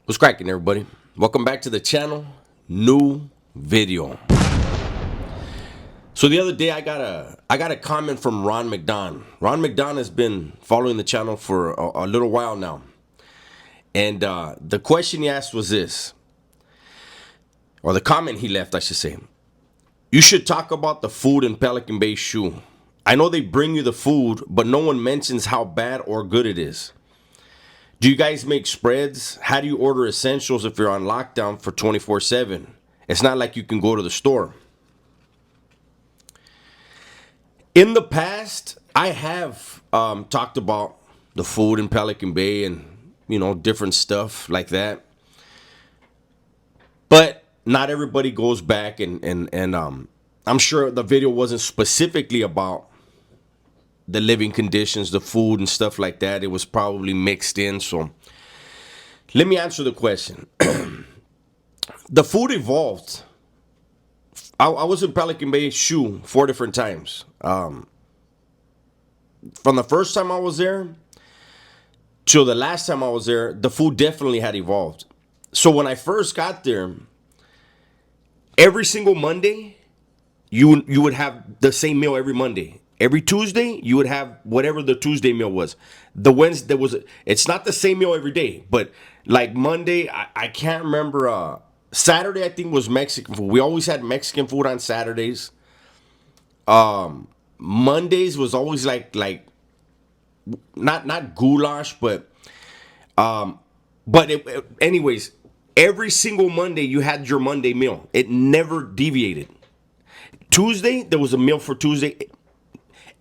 What's cracking, everybody? Welcome back to the channel. New video. So the other day I got a comment from Ron McDon. Ron McDon has been following the channel for a little while now. And the question he asked was this, or the comment he left, I should say. You should talk about the food in Pelican Bay Shu. I know they bring you the food, but no one mentions how bad or good it is. Do you guys make spreads? How do you order essentials if you're on lockdown for 24/7? It's not like you can go to the store. In the past, I have talked about the food in Pelican Bay and, different stuff like that. But not everybody goes back and I'm sure the video wasn't specifically about the living conditions, the food and stuff like that. It was probably mixed in. So let me answer the question. The food evolved. I was in Pelican Bay Shu 4 different times. From the first time I was there till the last time I was there, the food definitely had evolved. So when I first got there, every single Monday, you would have the same meal every Monday. Every Tuesday, you would have whatever the Tuesday meal was. The Wednesday it's not the same meal every day, but like Monday, I can't remember. Saturday, I think, was Mexican food. We always had Mexican food on Saturdays. Mondays was always like not goulash, but anyways, every single Monday you had your Monday meal. It never deviated. Tuesday, there was a meal for Tuesday.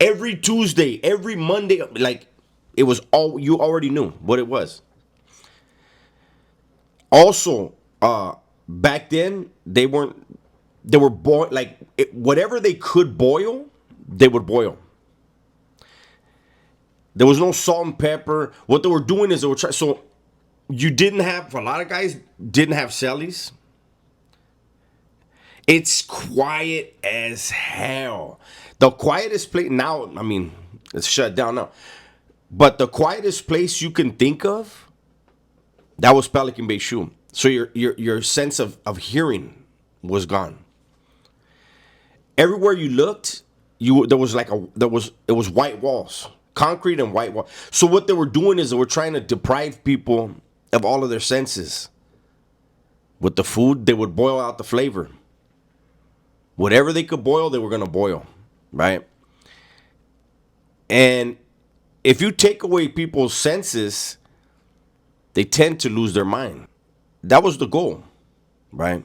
Every Tuesday, every Monday, like it was all you already knew what it was. Also, back then they were like whatever they could boil, they would boil. There was no salt and pepper. What they were doing is they were trying. So you didn't have, a lot of guys didn't have cellies. It's quiet as hell. The quietest place now, I mean, it's shut down now. But the quietest place you can think of, that was Pelican Bay Shu. So your sense of hearing was gone. Everywhere you looked, it was white walls, concrete and white wall. So what they were doing is they were trying to deprive people of all of their senses. With the food, they would boil out the flavor. Whatever they could boil, they were going to boil, right? And if you take away people's senses, they tend to lose their mind. That was the goal, right?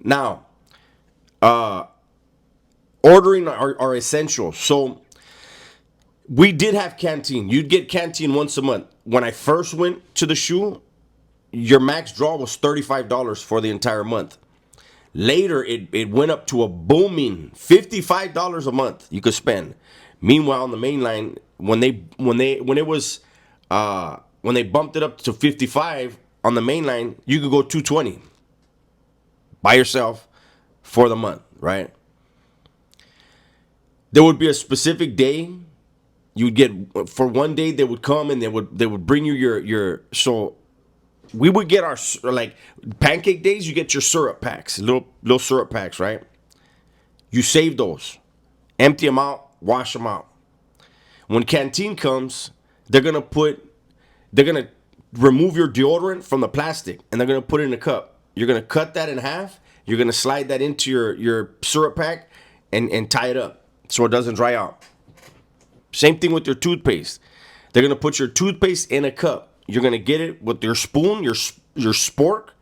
Now, ordering our essentials. So we did have Canteen. You'd get Canteen once a month. When I first went to the Shu, your max draw was $35 for the entire month. Later, it went up to a booming $55 a month you could spend. Meanwhile, on the main line, when they bumped it up to 55 on the main line, you could go 220 by yourself for the month, right? There would be a specific day you'd get. For one day they would come and they would bring you your so we would get our, like, pancake days. You get your syrup packs, little syrup packs, right? You save those, empty them out, wash them out. When Canteen comes, they're gonna remove your deodorant from the plastic and they're gonna put it in a cup. You're gonna cut that in half. You're gonna slide that into your syrup pack and tie it up so it doesn't dry out. Same thing with your toothpaste. They're gonna put your toothpaste in a cup. You're gonna get it with your spoon, your spork.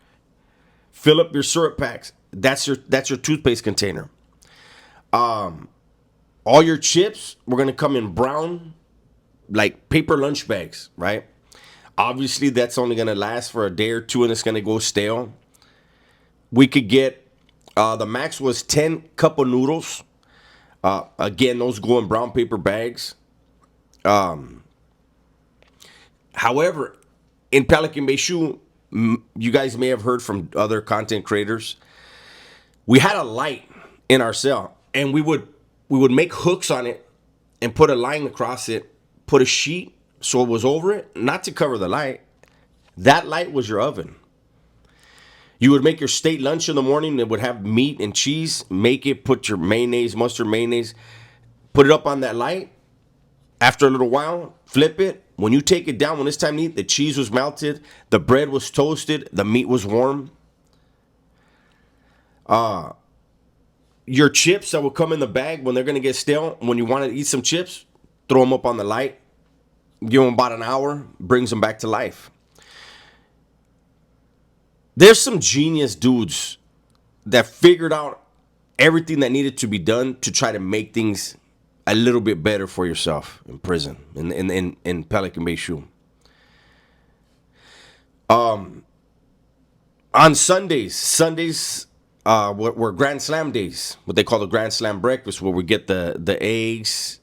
Fill up your syrup packs. That's your toothpaste container. All your chips were gonna come in brown, like paper lunch bags, right? Obviously, that's only gonna last for a day or two, and it's gonna go stale. We could get the max was 10 cup of noodles. Again, those go in brown paper bags. However, in Pelican Bay Shu, you guys may have heard from other content creators, we had a light in our cell, and we would make hooks on it and put a line across it, put a sheet so it was over it, not to cover the light, That light was your oven. You would make your state lunch in the morning. It would have meat and cheese. Make it, put your mayonnaise, mustard mayonnaise, put it up on that light. After a little while, flip it. When you take it down, when it's time to eat, the cheese was melted, the bread was toasted, the meat was warm. Your chips that will come in the bag when they're going to get stale, when you want to eat some chips, throw them up on the light. Give them about an hour, brings them back to life. There's some genius dudes that figured out everything that needed to be done to try to make things a little bit better for yourself in prison, in Pelican Bay Shu. On Sundays were Grand Slam days, what they call the Grand Slam breakfast, where we get the eggs,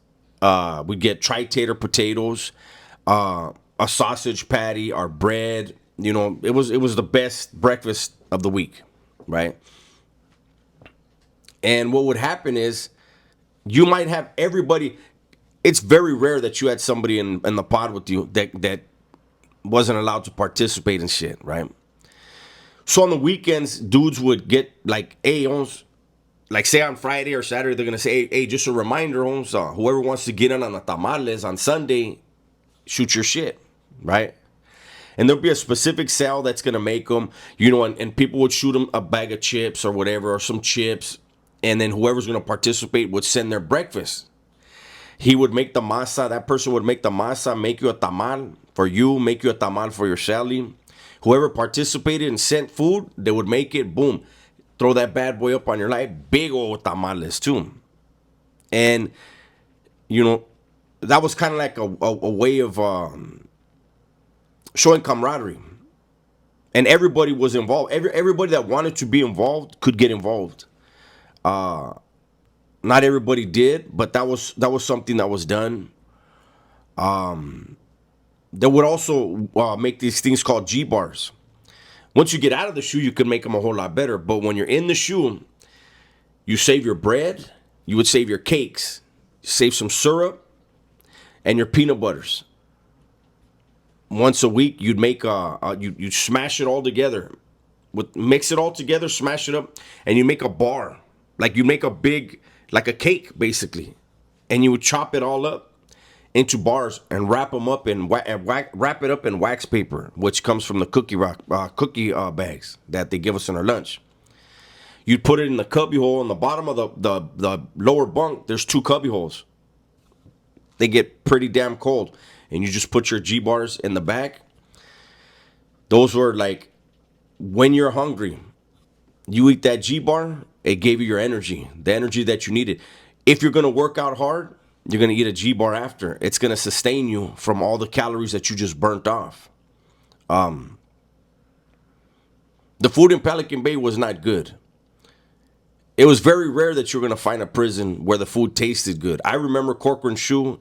we get tri-tater potatoes, a sausage patty, our bread. You know, it was the best breakfast of the week, right? And what would happen is you might have everybody. It's very rare that you had somebody in the pod with you that wasn't allowed to participate in shit, right? So on the weekends, dudes would get like, hey, like say on Friday or Saturday, they're gonna say, hey, just a reminder, whoever wants to get in on the tamales on Sunday, shoot your shit, right? And there'll be a specific cell that's going to make them, you know, and people would shoot them a bag of chips or whatever, or some chips. And then whoever's going to participate would send their breakfast. He would make the masa. That person would make the masa, make you a tamal for you, make you a tamal for your Sally. Whoever participated and sent food, they would make it, boom, throw that bad boy up on your light. Big old tamales too. And, you know, that was kind of like a way of showing camaraderie, and everybody was involved. Everybody that wanted to be involved could get involved. Not everybody did, but that was something that was done. They would also make these things called G bars. Once you get out of the shoe, you can make them a whole lot better. But when you're in the shoe, you save your bread, you would save your cakes, save some syrup, and your peanut butters. Once a week, you'd make you'd smash it all together, mix it all together, smash it up, and you make a bar, like you make a big, like a cake basically, and you would chop it all up into bars and wrap them up in wrap it up in wax paper, which comes from the cookie bags that they give us in our lunch. You'd put it in the cubby hole on the bottom of the lower bunk. There's 2 cubby holes. They get pretty damn cold. And you just put your G bars in the back. Those were like, when you're hungry, you eat that G bar, it gave you your energy, the energy that you needed. If you're going to work out hard, you're going to eat a G bar after. It's going to sustain you from all the calories that you just burnt off. The food in Pelican Bay was not good. It was very rare that you're going to find a prison where the food tasted good. I remember Corcoran Shu.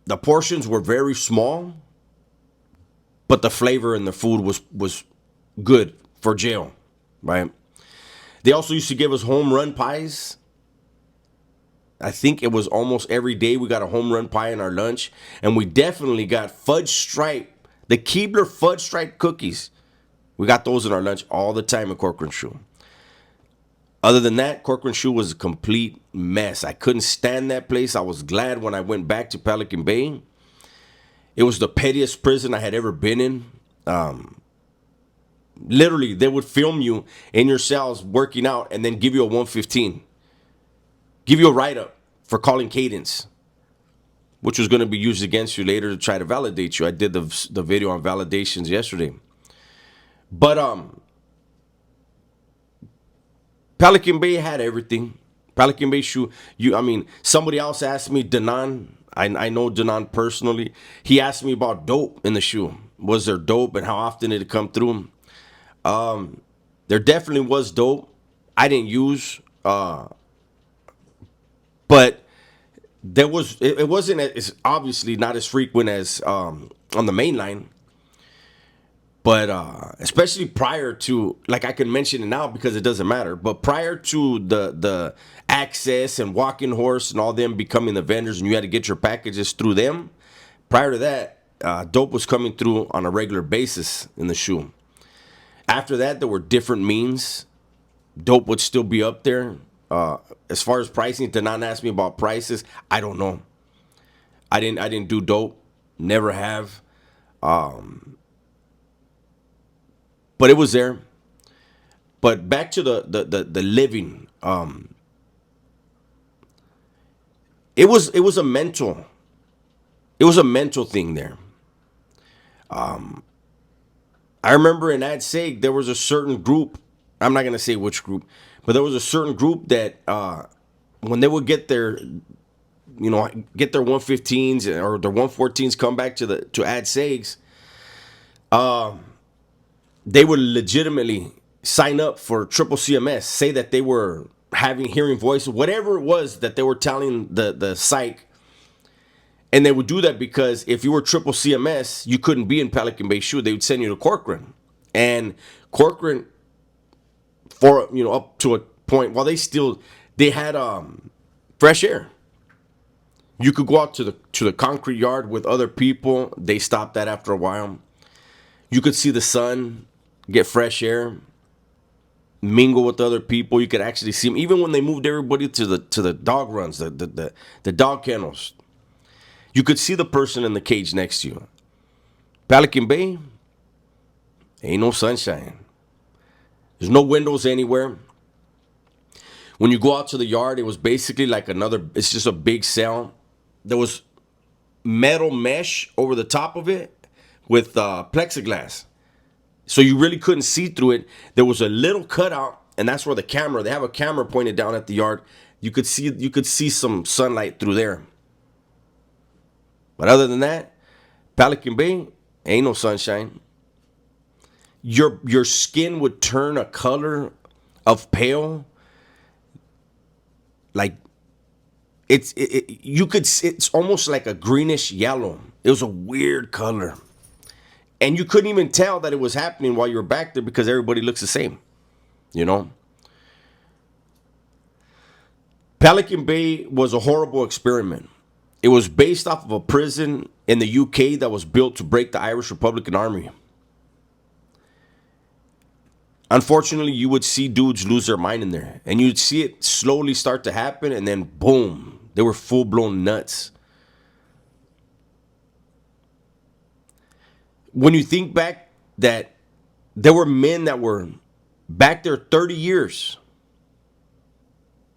The portions were very small, but the flavor in the food was good for jail, right? They also used to give us home run pies. I think it was almost every day we got a home run pie in our lunch. And we definitely got fudge stripe, the Keebler fudge stripe cookies. We got those in our lunch all the time at Corcoran Shu. Other than that, Corcoran Shu was a complete mess. I couldn't stand that place. I was glad when I went back to Pelican Bay. It was the pettiest prison I had ever been in. Literally, they would film you in your cells working out and then give you a 115. Give you a write-up for calling cadence, which was going to be used against you later to try to validate you. I did the video on validations yesterday. But Pelican Bay had everything. Pelican Bay Shu. Somebody else asked me, Danan. I know Danan personally. He asked me about dope in the shoe. Was there dope and how often did it come through? There definitely was dope. I didn't use, but there was. It wasn't as obviously not as frequent as on the main line. But especially prior to, like, I can mention it now because it doesn't matter. But prior to the Access and Walking Horse and all them becoming the vendors, and you had to get your packages through them. Prior to that, dope was coming through on a regular basis in the shoe. After that, there were different means. Dope would still be up there. As far as pricing, to not ask me about prices, I don't know. I didn't do dope. Never have. But it was there. But back to the living. It was a mental thing there. I remember in Ad Seg there was a certain group. I'm not gonna say which group, but there was a certain group that when they would get their, get their 115s or their 114s, come back to Ad Segs, they would legitimately sign up for triple CMS, say that they were having hearing voices, whatever it was that they were telling the psych. And they would do that because if you were triple CMS, you couldn't be in Pelican Bay Shu. They would send you to Corcoran. And Corcoran, for up to a point, while they had fresh air. You could go out to the concrete yard with other people. They stopped that after a while. You could see the sun, get fresh air, mingle with other people. You could actually see them, even when they moved everybody to the dog runs, the dog kennels. You could see the person in the cage next to you. Pelican Bay, ain't no sunshine. There's no windows anywhere. When you go out to the yard, it was basically like it's just a big cell. There was metal mesh over the top of it with plexiglass. So you really couldn't see through it. There was a little cutout, and that's where they have a camera pointed down at the yard. You could see some sunlight through there. But other than that, Pelican Bay, ain't no sunshine. Your skin would turn a color of pale. Like it's almost like a greenish yellow. It was a weird color. And you couldn't even tell that it was happening while you were back there because everybody looks the same. Pelican Bay was a horrible experiment. It was based off of a prison in the UK that was built to break the Irish Republican Army. Unfortunately, you would see dudes lose their mind in there. And you'd see it slowly start to happen, and then boom, they were full-blown nuts. When you think back that there were men that were back there 30 years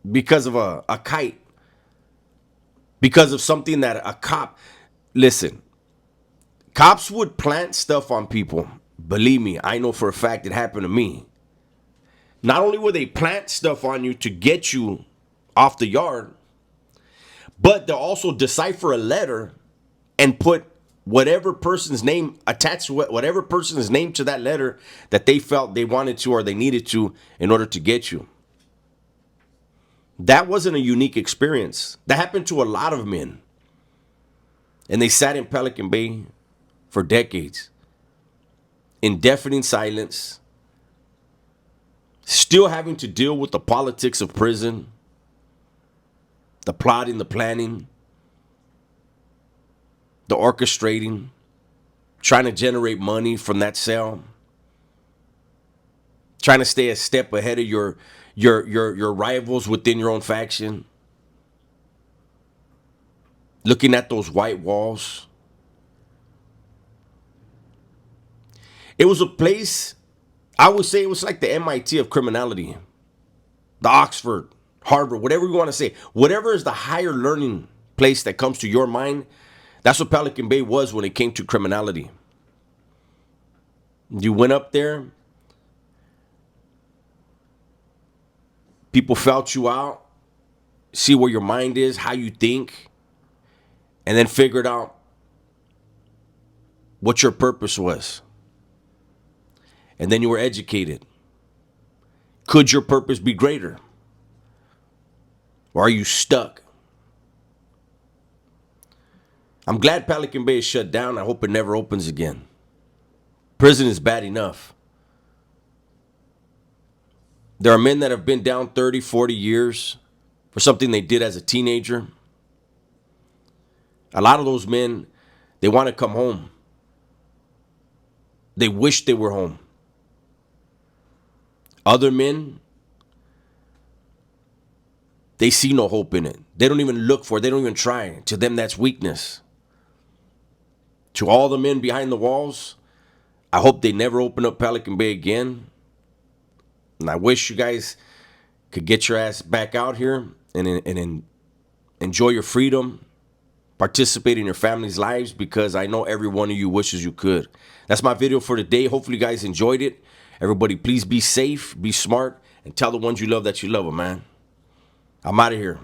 because of a kite, because of something that a cop, listen, cops would plant stuff on people. Believe me, I know for a fact it happened to me. Not only would they plant stuff on you to get you off the yard, but they'll also decipher a letter and put whatever person's name attached to whatever person's name to that letter that they felt they wanted to or they needed to in order to get you. That wasn't a unique experience. That happened to a lot of men. And they sat in Pelican Bay for decades in deafening silence, still having to deal with the politics of prison, the plotting, the planning, the orchestrating, trying to generate money from that cell, trying to stay a step ahead of your rivals within your own faction, looking at those white walls. It was a place, I would say it was like the MIT of criminality, the Oxford, Harvard, whatever you want to say. Whatever is the higher learning place that comes to your mind, that's what Pelican Bay was when it came to criminality. You went up there, people felt you out, see where your mind is, how you think, and then figured out what your purpose was. And then you were educated. Could your purpose be greater? Or are you stuck? I'm glad Pelican Bay is shut down. I hope it never opens again. Prison is bad enough. There are men that have been down 30, 40 years for something they did as a teenager. A lot of those men, they want to come home. They wish they were home. Other men, they see no hope in it. They don't even look for it. They don't even try. To them, that's weakness. To all the men behind the walls, I hope they never open up Pelican Bay again. And I wish you guys could get your ass back out here and enjoy your freedom, participate in your family's lives, because I know every one of you wishes you could. That's my video for today. Hopefully you guys enjoyed it. Everybody, please be safe, be smart, and tell the ones you love that you love them, man. I'm out of here.